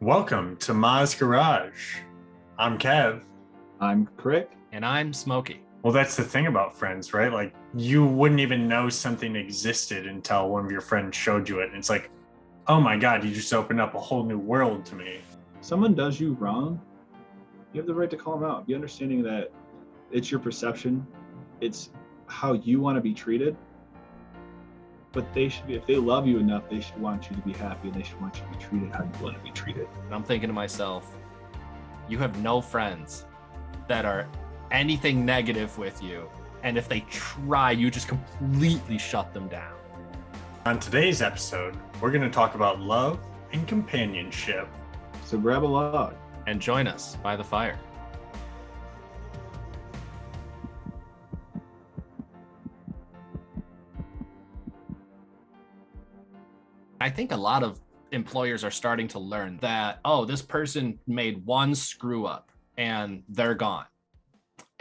Welcome to Ma's Garage. I'm Kev. I'm Crick. And I'm Smokey. Well, that's the thing about friends, right? Like, you wouldn't even know something existed until one of your friends showed you it. And it's like, oh my God, you just opened up a whole new world to me. Someone does you wrong, you have the right to call them out. Be understanding that it's your perception, it's how you want to be treated. But they should be, if they love you enough, they should want you to be happy and they should want you to be treated how you want to be treated. And I'm thinking to myself, you have no friends that are anything negative with you. And if they try, you just completely shut them down. On today's episode, we're going to talk about love and companionship. So grab a log and join us by the fire. I think a lot of employers are starting to learn that, oh, this person made one screw up and they're gone.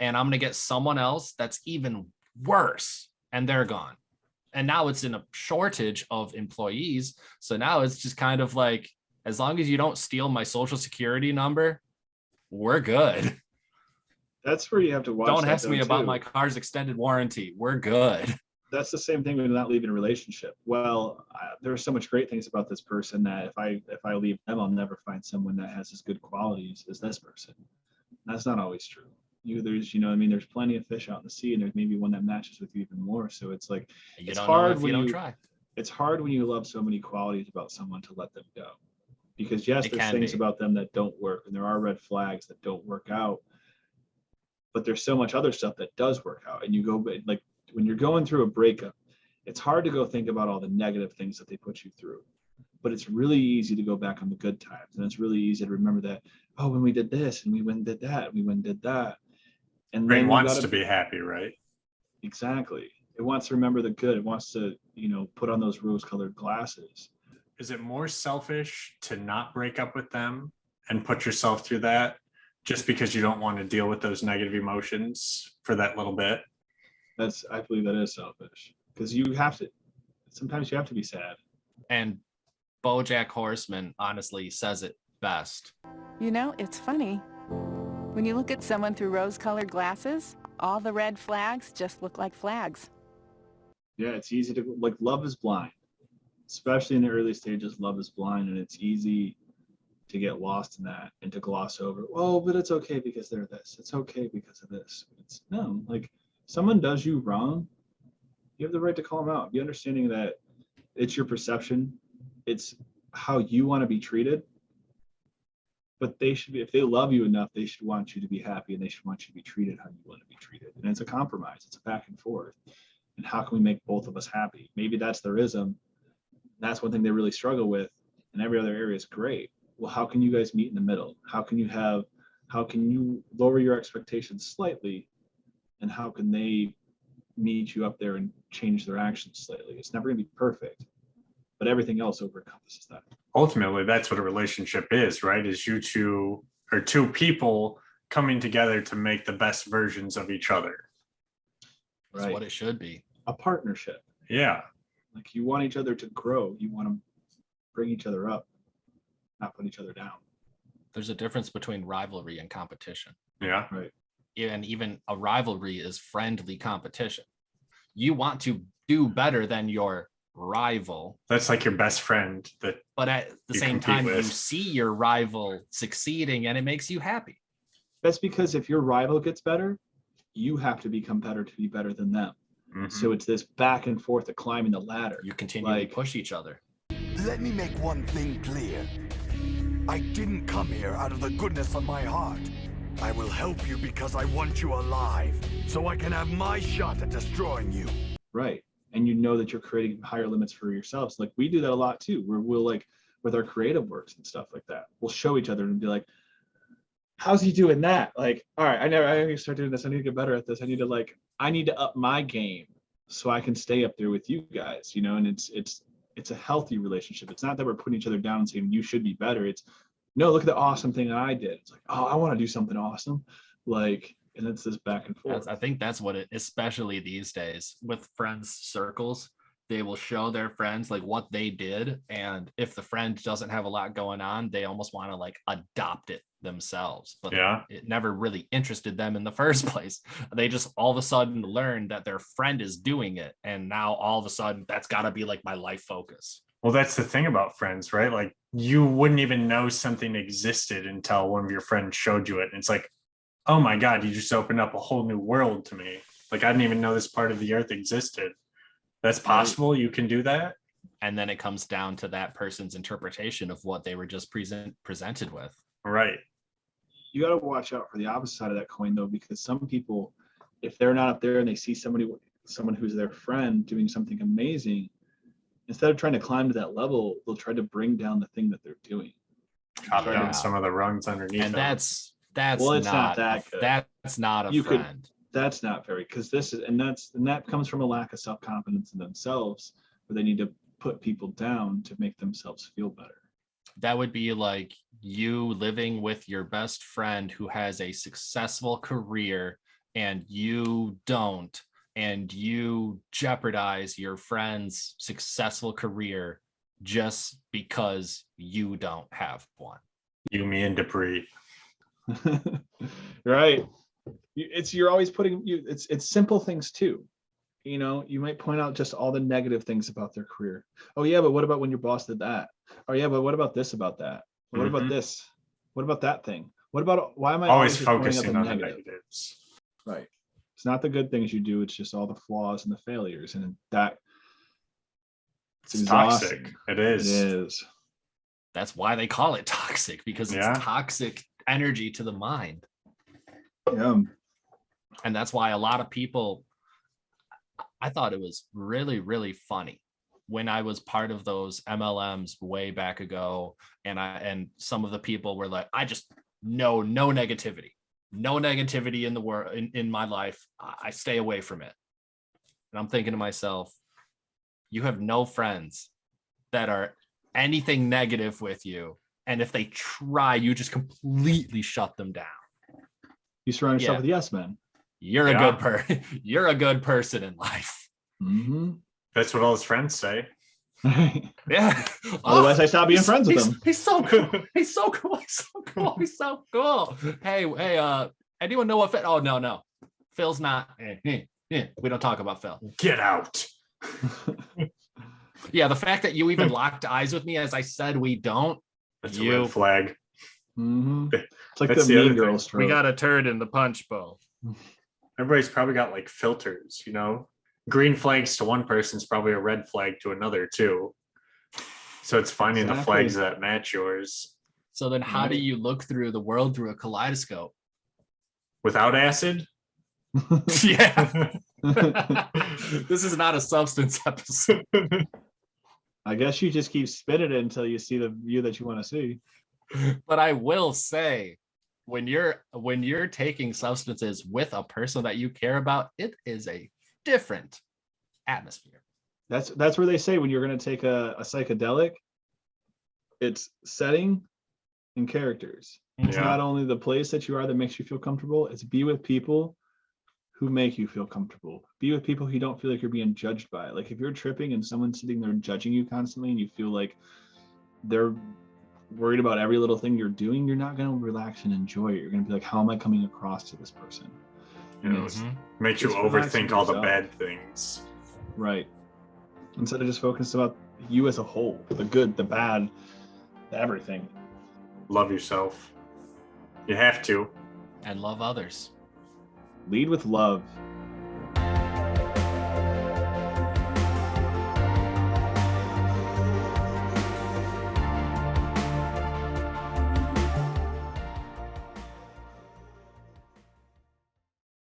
And I'm going to get someone else that's even worse and they're gone. And now it's in a shortage of employees. So now it's just kind of like, as long as you don't steal my social security number, we're good. That's where you have to watch. Don't ask me about my car's extended warranty. We're good. That's the same thing with not leaving a relationship. Well, there are so much great things about this person that if I leave them, I'll never find someone that has as good qualities as this person. That's not always true. There's plenty of fish out in the sea, and there's maybe one that matches with you even more. So it's like, it's hard when you don't try. It's hard when you love so many qualities about someone to let them go, because yes, there's things about them that don't work, and there are red flags that don't work out. But there's so much other stuff that does work out, and you go like. When you're going through a breakup, it's hard to go think about all the negative things that they put you through, but it's really easy to go back on the good times. And it's really easy to remember that, oh, when we did this and we went and did that, and we went and did that. And then it wants to be happy, right? Exactly. It wants to remember the good. It wants to, put on those rose-colored glasses. Is it more selfish to not break up with them and put yourself through that just because you don't want to deal with those negative emotions for that little bit? I believe that is selfish, because sometimes you have to be sad. And BoJack Horseman honestly says it best. It's funny. When you look at someone through rose-colored glasses, all the red flags just look like flags. Yeah, it's easy to, like, love is blind. Especially in the early stages, love is blind, and it's easy to get lost in that and to gloss over, oh, but it's okay because they're this. It's okay because of this. Someone does you wrong, you have the right to call them out. Be understanding that it's your perception, it's how you want to be treated. But they should be, if they love you enough, they should want you to be happy, and they should want you to be treated how you want to be treated. And it's a compromise, it's a back and forth. And how can we make both of us happy? Maybe that's their ism. That's one thing they really struggle with, and every other area is great. Well, how can you guys meet in the middle? How can you lower your expectations slightly? And how can they meet you up there and change their actions slightly? It's never going to be perfect, but everything else encompasses that. Ultimately, that's what a relationship is, right? Is you two or two people coming together to make the best versions of each other. That's right. What it should be. A partnership. Yeah. Like, you want each other to grow. You want to bring each other up, not put each other down. There's a difference between rivalry and competition. Yeah. Right. And even a rivalry is friendly competition. You want to do better than your rival. That's like your best friend. But at the same time, you see your rival succeeding and it makes you happy. That's because if your rival gets better, you have to become better to be better than them. Mm-hmm. So it's this back and forth of climbing the ladder. You continually push each other. Let me make one thing clear. I didn't come here out of the goodness of my heart. I will help you because I want you alive, so I can have my shot at destroying you. Right. And that you're creating higher limits for yourselves. Like, we do that a lot too, where we'll, like, with our creative works and stuff like that, we'll show each other and be like, how's he doing that? Like, all right, I need to start doing this. I need to get better at this. I need to up my game so I can stay up there with you guys, and it's a healthy relationship. It's not that we're putting each other down and saying you should be better. It's, no, look at the awesome thing that I did. It's like, oh, I want to do something awesome. Like, and it's this back and forth. I think that's what it, especially these days with friends circles, they will show their friends like what they did, and if the friend doesn't have a lot going on, they almost want to like adopt it themselves, but Yeah. it never really interested them in the first place. They just all of a sudden learn that their friend is doing it, and now all of a sudden that's got to be like my life focus. Well, that's the thing about friends, right? Like you wouldn't even know something existed until one of your friends showed you it. And it's like, oh my God, you just opened up a whole new world to me. Like I didn't even know this part of the earth existed. That's possible. You can do that. And then it comes down to that person's interpretation of what they were just presented with. Right. You got to watch out for the opposite side of that coin, though, because some people, if they're not up there and they see someone who's their friend doing something amazing, instead of trying to climb to that level, they'll try to bring down the thing that they're doing. Chop down some of the rungs underneath. And them. that's well, it's not that good. That's not a friend. That's not very, because that comes from a lack of self-confidence in themselves, where they need to put people down to make themselves feel better. That would be like you living with your best friend who has a successful career and you don't, and you jeopardize your friend's successful career just because you don't have one. You, me, and Dupree. Right. You're always putting it's simple things too. You know, you might point out just all the negative things about their career. Oh yeah, but what about when your boss did that? Oh yeah, but what about this about that? What about this? What about that thing? What about, why am I always just pointing out focusing on the negatives? Right. It's not the good things you do, it's just all the flaws and the failures, and that it's toxic. It is. It is. That's why they call it toxic, because it's toxic energy to the mind. Yeah. And that's why a lot of people, I thought it was really, really funny when I was part of those MLMs way back ago. And some of the people were like, I just no negativity in the world, in my life. I stay away from it. And I'm thinking to myself, you have no friends that are anything negative with you. And if they try, you just completely shut them down. You surround yourself with yes men. You're a good person in life. Mm-hmm. That's what all his friends say. Yeah. Otherwise, I stop being friends with him. He's so cool. He's so cool. He's so cool. Hey, anyone know what Phil? Oh, no. Phil's not. We don't talk about Phil. Get out. Yeah, the fact that you even locked eyes with me as I said we don't. That's a red flag. Mm-hmm. It's like That's the Mean Girls trope. We got a turd in the punch bowl. Everybody's probably got like filters, you know? Green flags to one person is probably a red flag to another too. So it's finding the flags that match yours. So then how do you look through the world through a kaleidoscope? Without acid? Yeah. This is not a substance episode. I guess you just keep spinning it until you see the view that you want to see. But I will say, when you're taking substances with a person that you care about, it is a different atmosphere. That's where they say when you're going to take a psychedelic, it's setting and characters. It's not only the place that you are that makes you feel comfortable, it's be with people who make you feel comfortable. Be with people who don't feel like you're being judged by. Like if you're tripping and someone's sitting there judging you constantly and you feel like they're worried about every little thing you're doing, you're not going to relax and enjoy it. You're going to be like, how am I coming across to this person? Makes you overthink all the bad things. Right. Instead of just focusing about you as a whole, the good, the bad, everything. Love yourself. You have to. And love others. Lead with love.